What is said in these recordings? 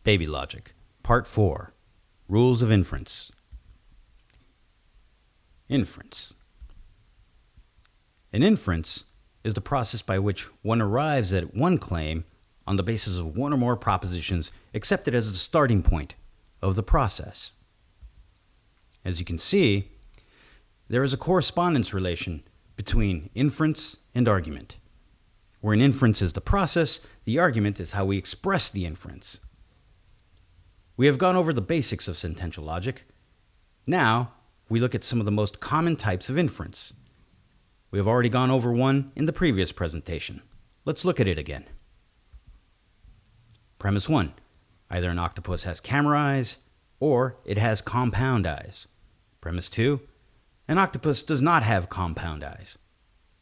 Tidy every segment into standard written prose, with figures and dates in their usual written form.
Baby Logic, Part 4, Rules of Inference. Inference. An inference is the process by which one arrives at one claim on the basis of one or more propositions accepted as the starting point of the process. As you can see, there is a correspondence relation between inference and argument. Where an inference is the process, the argument is how we express the inference. We have gone over the basics of sentential logic. Now, we look at some of the most common types of inference. We have already gone over one in the previous presentation. Let's look at it again. Premise 1. Either an octopus has camera eyes or it has compound eyes. Premise 2. An octopus does not have compound eyes.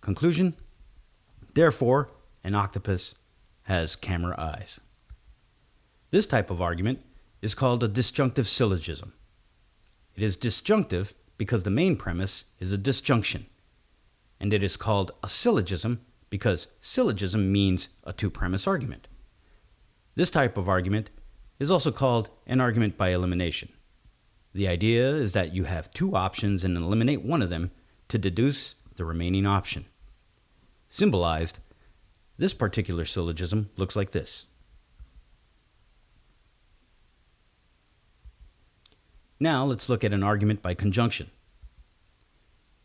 Conclusion? Therefore, an octopus has camera eyes. This type of argument is called a disjunctive syllogism. It is disjunctive because the main premise is a disjunction, and it is called a syllogism because syllogism means a two-premise argument. This type of argument is also called an argument by elimination. The idea is that you have two options and eliminate one of them to deduce the remaining option. Symbolized, this particular syllogism looks like this. Now let's look at an argument by conjunction.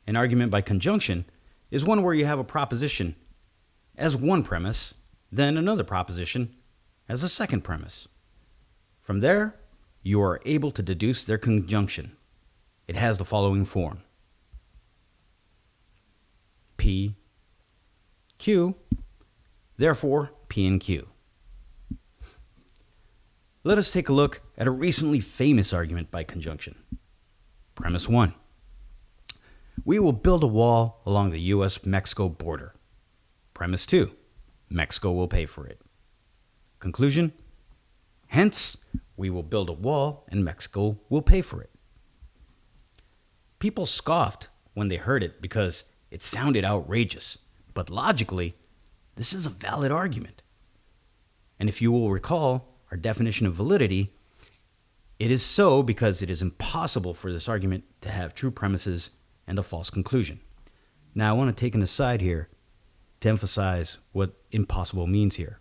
An argument by conjunction is one where you have a proposition as one premise, then another proposition as a second premise. From there, you are able to deduce their conjunction. It has the following form. P, Q, therefore P and Q. Let us take a look at a recently famous argument by conjunction. Premise 1. We will build a wall along the U.S.-Mexico border. Premise 2. Mexico will pay for it. Conclusion? Hence, we will build a wall and Mexico will pay for it. People scoffed when they heard it because it sounded outrageous, but logically, this is a valid argument. And if you will recall our definition of validity, it is so because it is impossible for this argument to have true premises and a false conclusion. Now, I want to take an aside here to emphasize what impossible means here.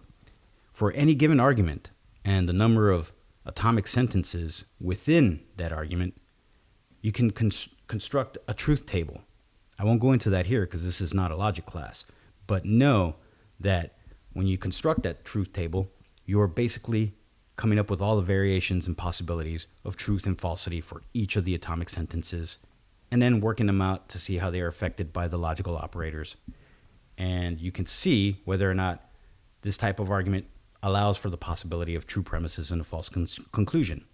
For any given argument and the number of atomic sentences within that argument, you can construct a truth table. I won't go into that here because this is not a logic class, but know that when you construct that truth table, you're basically coming up with all the variations and possibilities of truth and falsity for each of the atomic sentences, and then working them out to see how they are affected by the logical operators. And you can see whether or not this type of argument allows for the possibility of true premises and a false conclusion.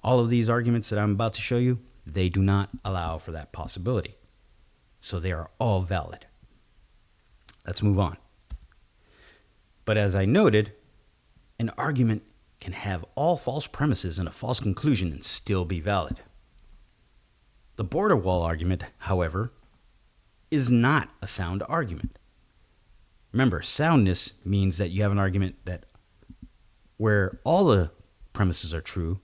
All of these arguments that I'm about to show you, they do not allow for that possibility. So they are all valid. Let's move on. But as I noted, an argument can have all false premises and a false conclusion and still be valid. The border wall argument, however, is not a sound argument. Remember, soundness means that you have an argument that where all the premises are true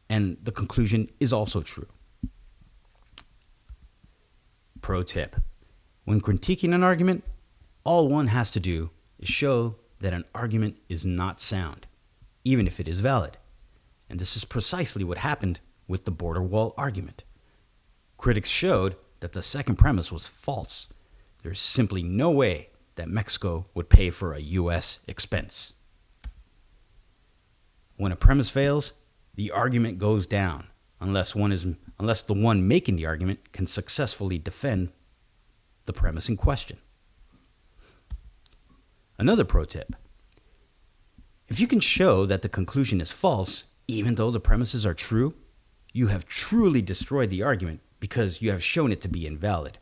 and the conclusion is also true. Pro tip: when critiquing an argument, all one has to do is show that an argument is not sound, even if it is valid. And this is precisely what happened with the border wall argument. Critics showed that the second premise was false. There is simply no way that Mexico would pay for a U.S. expense. When a premise fails, the argument goes down unless the one making the argument can successfully defend the premise in question. Another pro tip: if you can show that the conclusion is false, even though the premises are true, you have truly destroyed the argument because you have shown it to be invalid.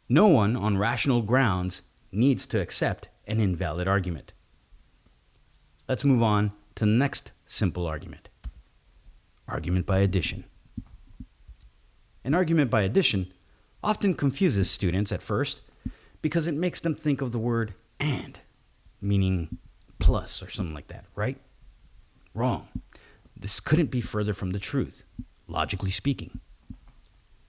No one on rational grounds needs to accept an invalid argument. Let's move on to the next simple argument. Argument by addition. An argument by addition often confuses students at first because it makes them think of the word and, meaning plus or something like that, right? Wrong. This couldn't be further from the truth, logically speaking.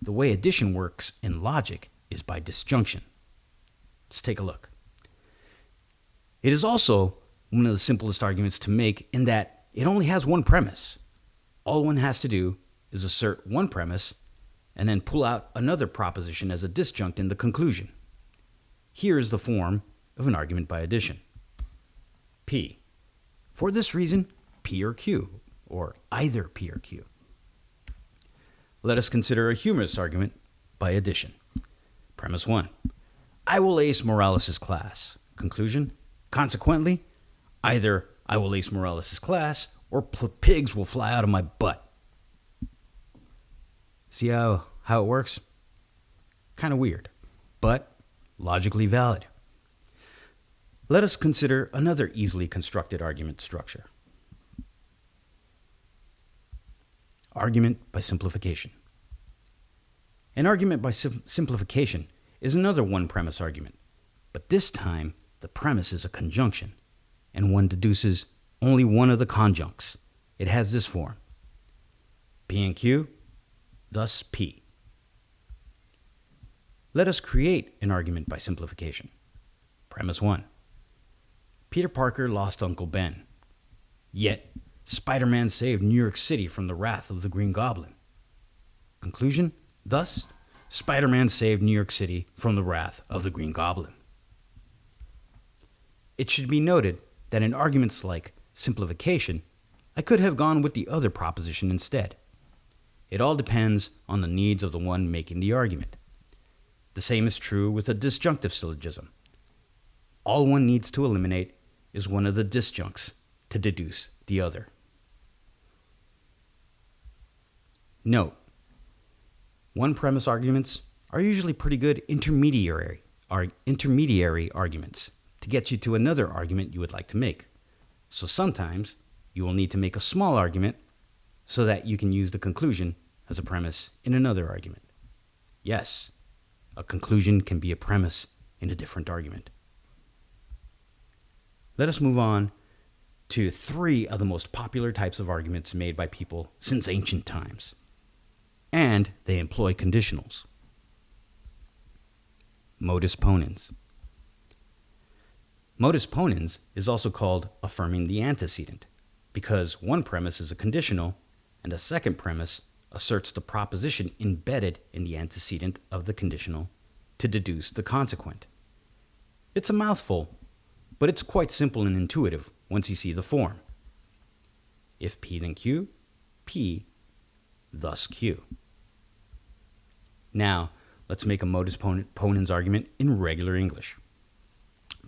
The way addition works in logic is by disjunction. Let's take a look. It is also one of the simplest arguments to make in that it only has one premise. All one has to do is assert one premise and then pull out another proposition as a disjunct in the conclusion. Here is the form of an argument by addition. P. For this reason, P or Q, or either P or Q. Let us consider a humorous argument by addition. Premise 1. I will ace Morales' class. Conclusion. Consequently, either I will ace Morales' class or pigs will fly out of my butt. See how it works? Kind of weird, but logically valid. Let us consider another easily constructed argument structure. Argument by simplification. An argument by simplification is another one-premise argument, but this time the premise is a conjunction, and one deduces only one of the conjuncts. It has this form: P and Q, thus P. Let us create an argument by simplification. Premise 1. Peter Parker lost Uncle Ben. Yet, Spider-Man saved New York City from the wrath of the Green Goblin. Conclusion. Thus, Spider-Man saved New York City from the wrath of the Green Goblin. It should be noted that in arguments like simplification, I could have gone with the other proposition instead. It all depends on the needs of the one making the argument. The same is true with a disjunctive syllogism. All one needs to eliminate is one of the disjuncts to deduce the other. Note: one-premise arguments are usually pretty good intermediary arguments to get you to another argument you would like to make. So sometimes you will need to make a small argument so that you can use the conclusion as a premise in another argument. Yes, a conclusion can be a premise in a different argument. Let us move on to 3 of the most popular types of arguments made by people since ancient times. And they employ conditionals. Modus ponens. Modus ponens is also called affirming the antecedent, because one premise is a conditional and a second premise asserts the proposition embedded in the antecedent of the conditional to deduce the consequent. It's a mouthful, but it's quite simple and intuitive once you see the form. If P then Q, P, thus Q. Now, let's make a modus ponens argument in regular English.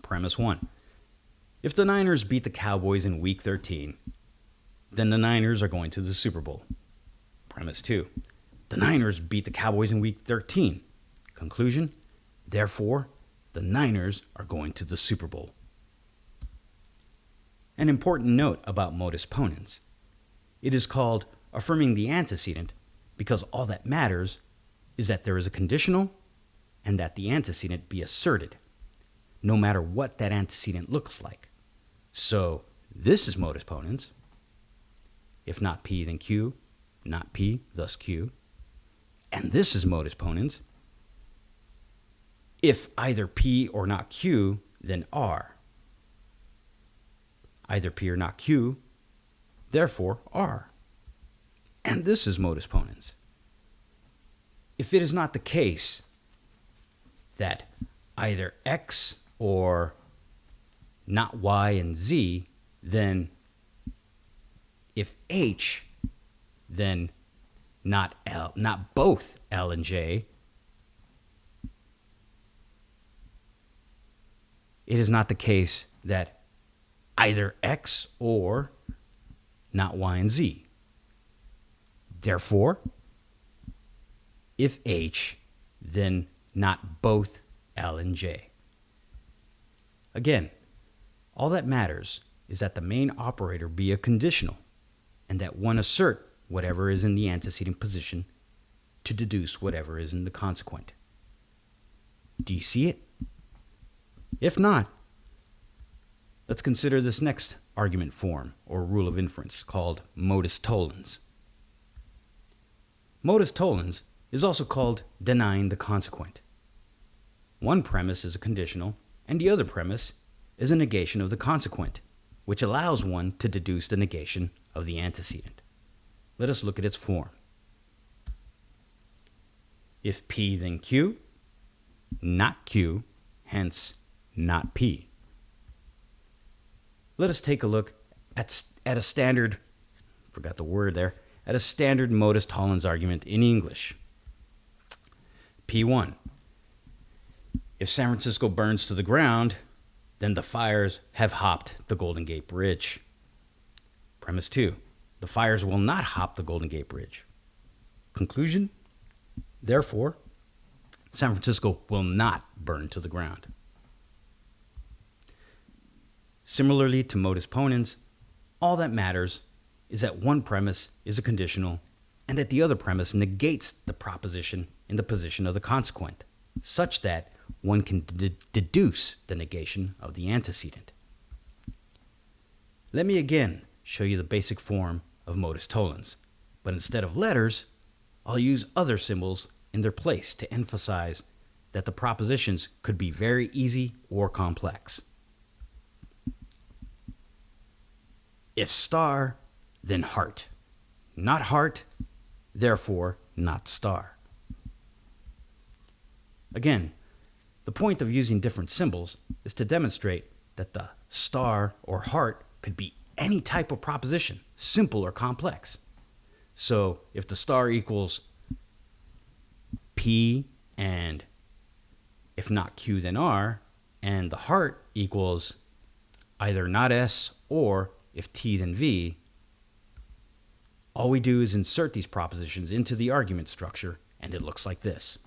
Premise 1. If the Niners beat the Cowboys in Week 13, then the Niners are going to the Super Bowl. Premise 2. The Niners beat the Cowboys in Week 13. Conclusion. Therefore, the Niners are going to the Super Bowl. An important note about modus ponens. It is called affirming the antecedent because all that matters is that there is a conditional and that the antecedent be asserted, no matter what that antecedent looks like. So this is modus ponens. If not P, then Q. Not P, thus Q. And this is modus ponens. If either P or not Q, then R. Either P or not Q, therefore R. And this is modus ponens. If it is not the case that either X or not Y and Z, then if H, then not L, not both L and J, it is not the case that either X or not Y and Z. Therefore, if H, then not both L and J. Again, all that matters is that the main operator be a conditional and that one assert whatever is in the antecedent position to deduce whatever is in the consequent. Do you see it? If not, let's consider this next argument form or rule of inference called modus tollens. Modus tollens is also called denying the consequent. One premise is a conditional, and the other premise is a negation of the consequent, which allows one to deduce the negation of the antecedent. Let us look at its form. If P then Q, not Q, hence not P. Let us take a look at a standard, forgot the word there, at a standard modus tollens argument in English. P1. If San Francisco burns to the ground, then the fires have hopped the Golden Gate Bridge. Premise 2. The fires will not hop the Golden Gate Bridge. Conclusion? Therefore, San Francisco will not burn to the ground. Similarly to modus ponens, all that matters is that one premise is a conditional and that the other premise negates the proposition in the position of the consequent, such that one can deduce the negation of the antecedent. Let me again show you the basic form of modus tollens, but instead of letters, I'll use other symbols in their place to emphasize that the propositions could be very easy or complex. If star, then heart. Not heart, therefore not star. Again, the point of using different symbols is to demonstrate that the star or heart could be any type of proposition, simple or complex. So if the star equals P and if not Q then R, and the heart equals either not S or if T then V, all we do is insert these propositions into the argument structure and it looks like this.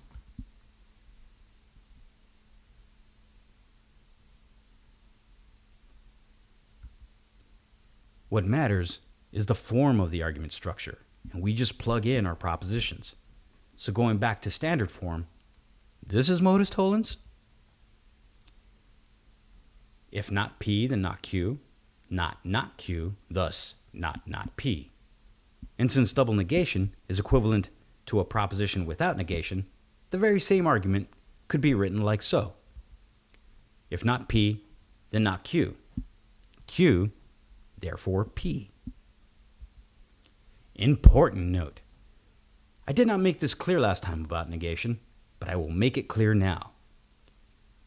What matters is the form of the argument structure, and we just plug in our propositions. So going back to standard form, this is modus tollens. If not P, then not Q. Not Q, thus not P. And since double negation is equivalent to a proposition without negation, the very same argument could be written like so. If not P, then not Q. Q, therefore P. Important note. I did not make this clear last time about negation, but I will make it clear now.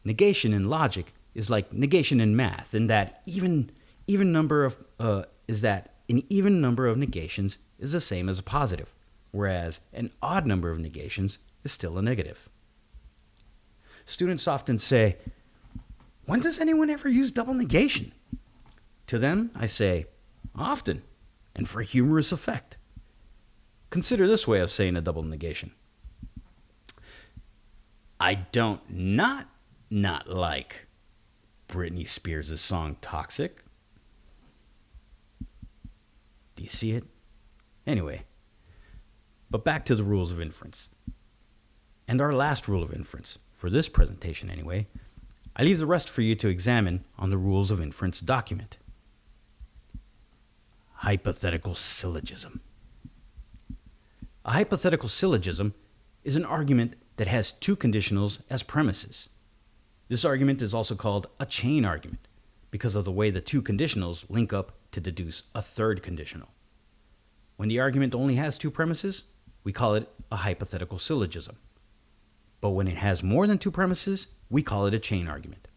Negation in logic is like negation in math, in that an even number of negations is the same as a positive, whereas an odd number of negations is still a negative. Students often say, "When does anyone ever use double negation?" To them, I say, often, and for humorous effect. Consider this way of saying a double negation. I don't not like Britney Spears' song Toxic. Do you see it? Anyway, but back to the rules of inference. And our last rule of inference, for this presentation anyway, I leave the rest for you to examine on the rules of inference document. Hypothetical syllogism. A hypothetical syllogism is an argument that has two conditionals as premises. This argument is also called a chain argument because of the way the two conditionals link up to deduce a third conditional. When the argument only has two premises, we call it a hypothetical syllogism. But when it has more than two premises, we call it a chain argument.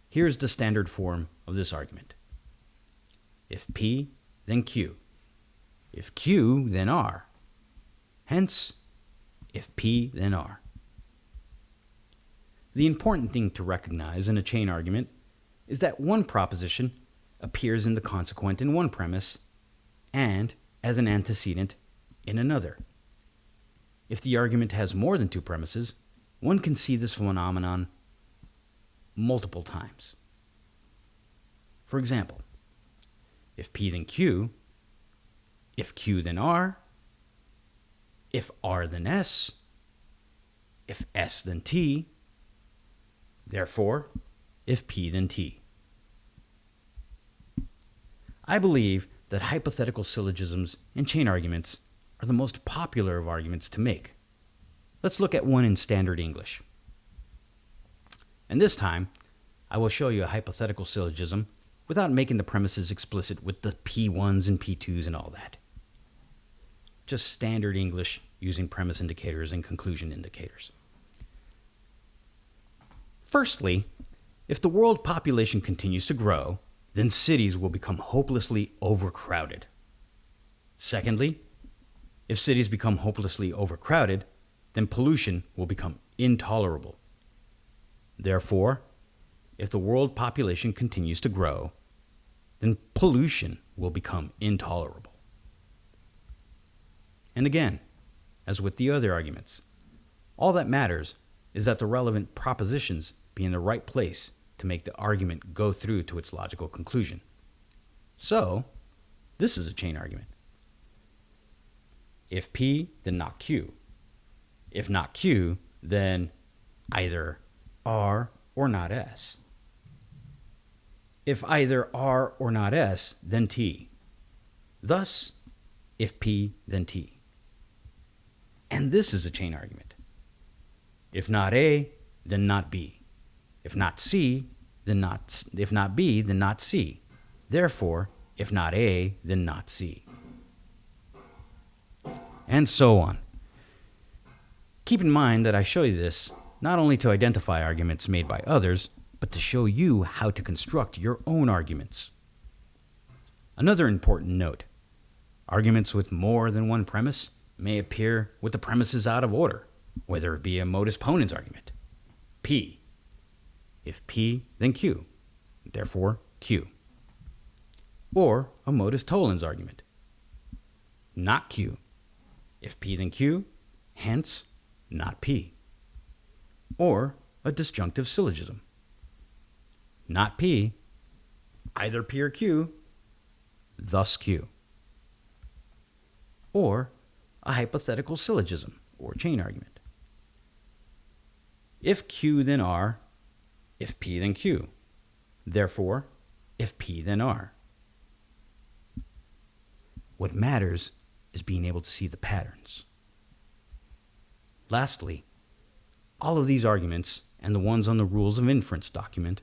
Here's the standard form of this argument. If P, then Q. If Q, then R. Hence, if P, then R. The important thing to recognize in a chain argument is that one proposition appears in the consequent in one premise and as an antecedent in another. If the argument has more than two premises, one can see this phenomenon multiple times. For example, if P then Q, if Q then R, if R then S, if S then T, therefore, if P then T. I believe that hypothetical syllogisms and chain arguments are the most popular of arguments to make. Let's look at one in standard English. And this time, I will show you a hypothetical syllogism without making the premises explicit with the P1s and P2s and all that. Just standard English using premise indicators and conclusion indicators. Firstly, if the world population continues to grow, then cities will become hopelessly overcrowded. Secondly, if cities become hopelessly overcrowded, then pollution will become intolerable. Therefore, if the world population continues to grow, then pollution will become intolerable. And again, as with the other arguments, all that matters is that the relevant propositions be in the right place to make the argument go through to its logical conclusion. So, this is a chain argument. If P, then not Q. If not Q, then either R or not S. If either R or not S, then T. Thus, if P, then T. And this is a chain argument. If not A, then not B. If not C, then not. If not B, then not C. Therefore, if not A, then not C. And so on. Keep in mind that I show you this not only to identify arguments made by others, but to show you how to construct your own arguments. Another important note: arguments with more than one premise may appear with the premises out of order, whether it be a modus ponens argument. P. If P, then Q. Therefore, Q. Or a modus tollens argument. Not Q. If P, then Q. Hence, not P. Or a disjunctive syllogism. Not P. Either P or Q. Thus Q. Or a hypothetical syllogism or chain argument. If Q, then R. If P, then Q. Therefore, if P, then R. What matters is being able to see the patterns. Lastly, all of these arguments and the ones on the rules of inference document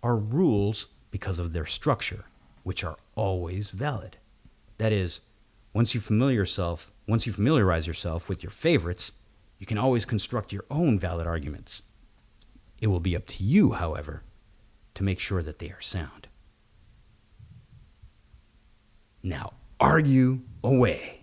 are rules because of their structure, which are always valid. That is, once you familiarize yourself with your favorites, you can always construct your own valid arguments. It will be up to you, however, to make sure that they are sound. Now, argue away.